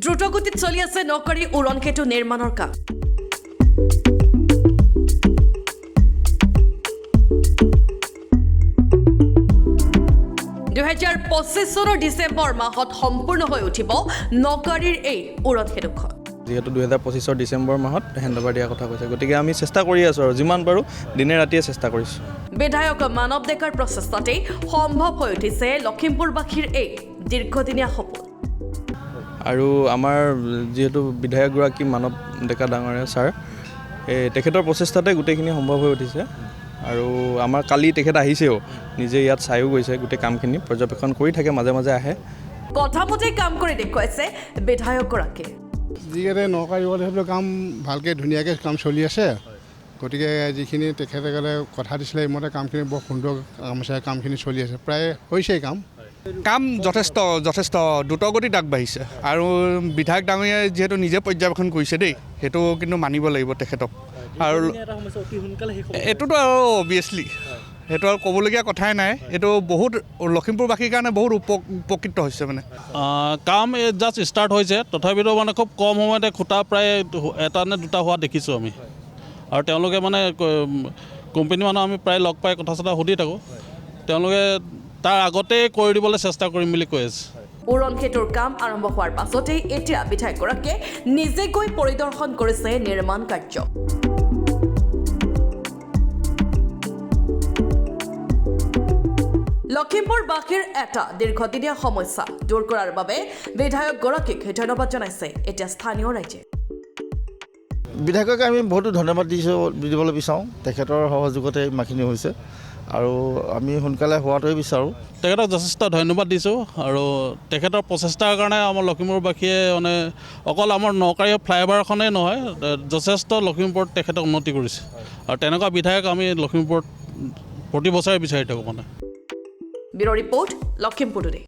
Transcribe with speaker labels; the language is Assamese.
Speaker 1: দ্ৰুতগতিত চলি আছে নকৰি উৰণ সেতু নিৰ্মাণৰ কাম। 2025 চনৰ ডিচেম্বৰ মাহত সম্পূৰ্ণ হৈ উঠিব নকৰিৰ এই উৰণ সেতুখন।
Speaker 2: যেহেতু 2025 ডিসেম্বৰ মাহত হেণ্ডঅভাৰ দিয়াৰ কথা কৈছে, গতিকে আমি চেষ্টা কৰি আছোঁ আৰু যিমান পাৰোঁ দিনে ৰাতিয়ে চেষ্টা কৰিছোঁ।
Speaker 1: বিধায়ক মানৱ ডেকাৰ প্ৰচেষ্টাতেই সম্ভৱ হৈ উঠিছে লখিমপুৰবাসীৰ এই দীৰ্ঘদিনীয়া সপোন।
Speaker 2: আৰু আমাৰ যেহেতু বিধায়কগৰাকী মানৱ ডেকা ডাঙৰীয়া ছাৰ, তেখেতৰ প্ৰচেষ্টাতে গোটেইখিনি সম্ভৱ হৈ উঠিছে। আৰু আমাৰ কালি তেখেত আহিছেও, নিজে ইয়াত চায়ো গৈছে, গোটেই কামখিনি পৰ্যবেক্ষণ কৰি থাকে, মাজে মাজে আহে।
Speaker 1: কথা মতে কাম কৰি দেখুৱাইছে বিধায়কগৰাকীয়ে।
Speaker 3: যিকেইটা নকৰি সেইটো কাম ভালকৈ ধুনীয়াকৈ কাম চলি আছে। গতিকে যিখিনি তেখেতসকলে কথা দিছিলে সেইমতে কামখিনি বৰ সুন্দৰ কামখিনি চলি আছে, প্ৰায় হৈছেই কাম
Speaker 4: যথেষ্ট দ্ৰুতগতিত আগবাঢ়িছে। আৰু বিধায়ক ডাঙৰীয়াই যিহেতু নিজে পৰ্যবেক্ষণ কৰিছে দেই, সেইটো কিন্তু মানিব লাগিব তেখেতক। আৰু এইটোতো আৰু অভিয়াছলি সেইটো আৰু ক'বলগীয়া কথাই নাই। এইটো বহুত লখিমপুৰবাসীৰ কাৰণে বহুত উপকৃত হৈছে। মানে
Speaker 5: কাম জাষ্ট ষ্টাৰ্ট হৈছে, তথাপিতো মানে খুব কম সময়তে খুঁটা প্ৰায় এটা নে দুটা হোৱা দেখিছোঁ আমি। আৰু তেওঁলোকে মানে কোম্পানী মানুহ আমি প্ৰায় লগ পাই কথা চথা সুধি থাকোঁ, তেওঁলোকে তাৰ আগতেই কৰি দিবলৈ চেষ্টা কৰিম বুলি কৈ আছে।
Speaker 1: উৰণ সেতুৰ কাম আৰম্ভ হোৱাৰ পাছতেই এতিয়া বিধায়কগৰাকীয়ে নিজে গৈ পৰিদৰ্শন কৰিছে নিৰ্মাণ কাৰ্য। লখিমপুৰবাসীৰ এটা দীৰ্ঘদিনীয়া সমস্যা দূৰ কৰাৰ বাবে বিধায়কগৰাকীক ধন্যবাদ জনাইছে এতিয়া স্থানীয় ৰাইজে।
Speaker 6: বিধায়কক আমি বহুতো ধন্যবাদ দিবলৈ বিচাৰোঁ। তেখেতৰ সহযোগতে ইমানখিনি হৈছে আৰু আমি সোনকালে হোৱাটোৱে বিচাৰোঁ।
Speaker 5: তেখেতক যথেষ্ট ধন্যবাদ দিছোঁ। আৰু তেখেতৰ প্ৰচেষ্টাৰ কাৰণে আমাৰ লখিমপুৰবাসীয়ে মানে অকল আমাৰ নকাৰী ফ্লাইঅভাৰখনেই নহয়, যথেষ্ট লখিমপুৰত তেখেতে উন্নতি কৰিছে। আৰু তেনেকুৱা বিধায়ক আমি লখিমপুৰত প্ৰতি বছৰে বিচাৰি থাকোঁ। মানে
Speaker 1: ব্যুৰ ৰিপৰ্ট, লখিমপুৰ টুডে।